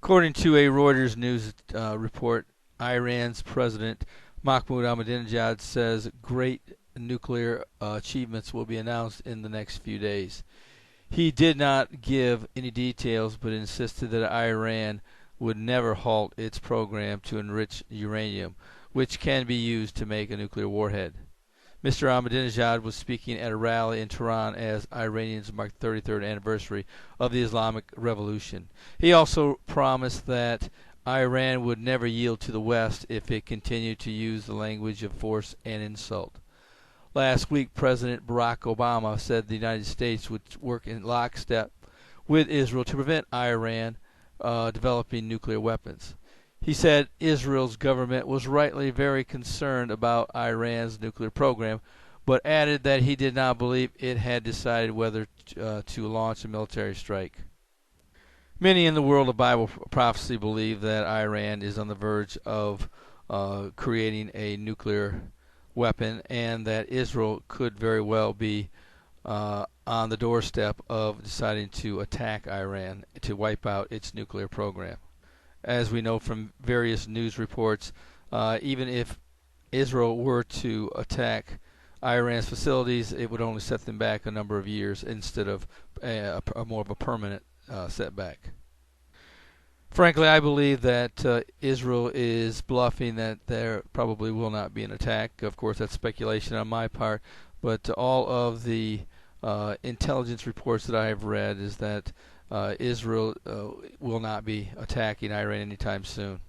According to a Reuters news report, Iran's President Mahmoud Ahmadinejad says great nuclear achievements will be announced in the next few days. He did not give any details, but insisted that Iran would never halt its program to enrich uranium, which can be used to make a nuclear warhead. Mr. Ahmadinejad was speaking at a rally in Tehran as Iranians mark the 33rd anniversary of the Islamic Revolution. He also promised that Iran would never yield to the West if it continued to use the language of force and insult. Last week, President Barack Obama said the United States would work in lockstep with Israel to prevent Iran developing nuclear weapons. He said Israel's government was rightly very concerned about Iran's nuclear program, but added that he did not believe it had decided whether to launch a military strike. Many in the world of Bible prophecy believe that Iran is on the verge of creating a nuclear weapon, and that Israel could very well be on the doorstep of deciding to attack Iran to wipe out its nuclear program. As we know from various news reports, even if Israel were to attack Iran's facilities, it would only set them back a number of years instead of a more of a permanent setback. Frankly, I believe that Israel is bluffing, that there probably will not be an attack. Of course, that's speculation on my part, but all of the intelligence reports that I have read is that Israel will not be attacking Iran anytime soon.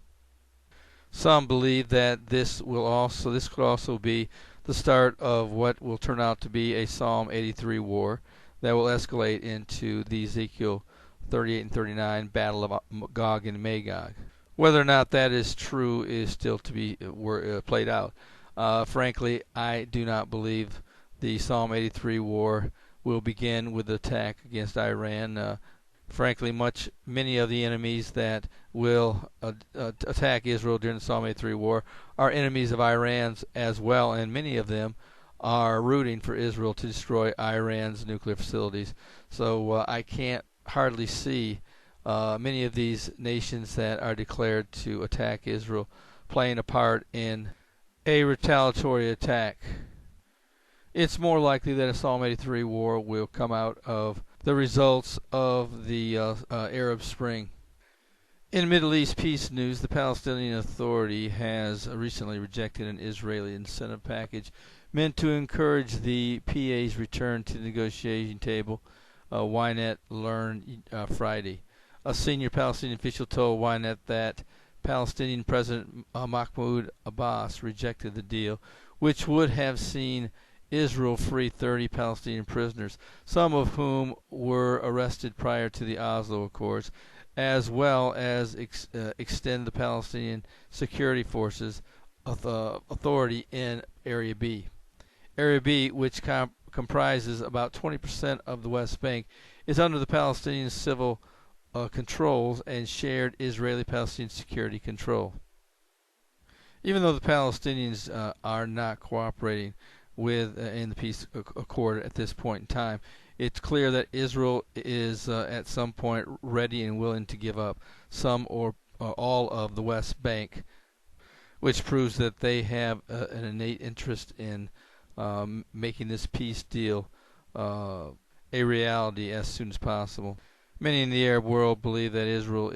Some believe that this could also be the start of what will turn out to be a Psalm 83 war that will escalate into the Ezekiel 38 and 39 battle of Gog and Magog. Whether or not that is true is still to be played out. Frankly, I do not believe the Psalm 83 war will begin with the attack against Iran. Frankly, many of the enemies that will attack Israel during the Psalm 83 war are enemies of Iran's as well, and many of them are rooting for Israel to destroy Iran's nuclear facilities. So I can't hardly see many of these nations that are declared to attack Israel playing a part in a retaliatory attack. It's more likely that a Psalm 83 war will come out of the results of the Arab Spring. In Middle East peace news, the Palestinian Authority has recently rejected an Israeli incentive package meant to encourage the PA's return to the negotiating table, Ynet learned Friday. A senior Palestinian official told Ynet that Palestinian President Mahmoud Abbas rejected the deal, which would have seen Israel free 30 Palestinian prisoners, some of whom were arrested prior to the Oslo Accords, as well as extend the Palestinian Security Forces authority in Area B. Area B, which comprises about 20% of the West Bank, is under the Palestinian civil controls and shared Israeli-Palestinian security control. Even though the Palestinians are not cooperating in the peace accord at this point in time, it's clear that Israel is at some point ready and willing to give up some or all of the West Bank, which proves that they have an innate interest in making this peace deal a reality as soon as possible. Many in the Arab world believe that Israel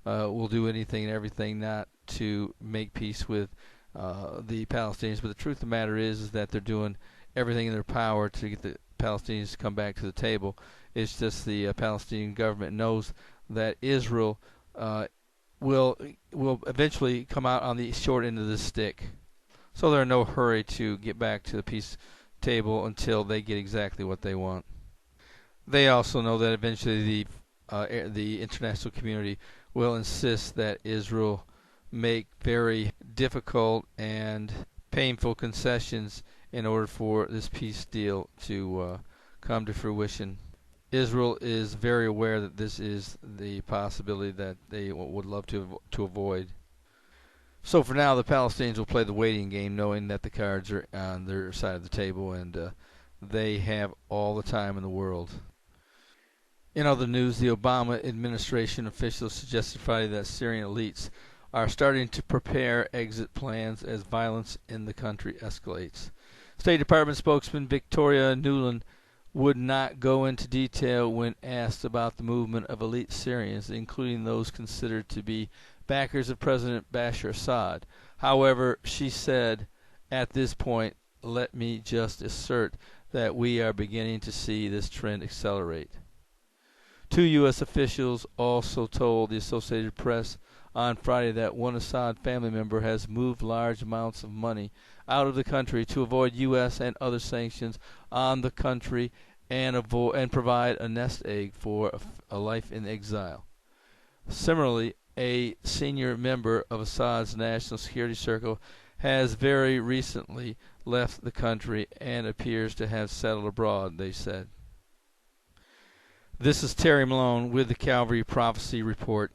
will do anything and everything not to make peace with the Palestinians, but the truth of the matter is that they're doing everything in their power to get the Palestinians to come back to the table. It's just the Palestinian government knows that Israel will eventually come out on the short end of the stick. So they're in no hurry to get back to the peace table until they get exactly what they want. They also know that eventually the international community will insist that Israel make very difficult and painful concessions in order for this peace deal to come to fruition. Israel is very aware that this is the possibility that they would love to avoid. So for now, the Palestinians will play the waiting game, knowing that the cards are on their side of the table and they have all the time in the world. In other news, the Obama administration officials suggested Friday that Syrian elites are starting to prepare exit plans as violence in the country escalates. State Department spokesman Victoria Nuland would not go into detail when asked about the movement of elite Syrians, including those considered to be backers of President Bashar Assad. However, she said, "At this point, let me just assert that we are beginning to see this trend accelerate." Two U.S. officials also told the Associated Press on Friday that one Assad family member has moved large amounts of money out of the country to avoid U.S. and other sanctions on the country and provide a nest egg for a life in exile. Similarly, a senior member of Assad's national security circle has very recently left the country and appears to have settled abroad, they said. This is Terry Malone with the Calvary Prophecy Report.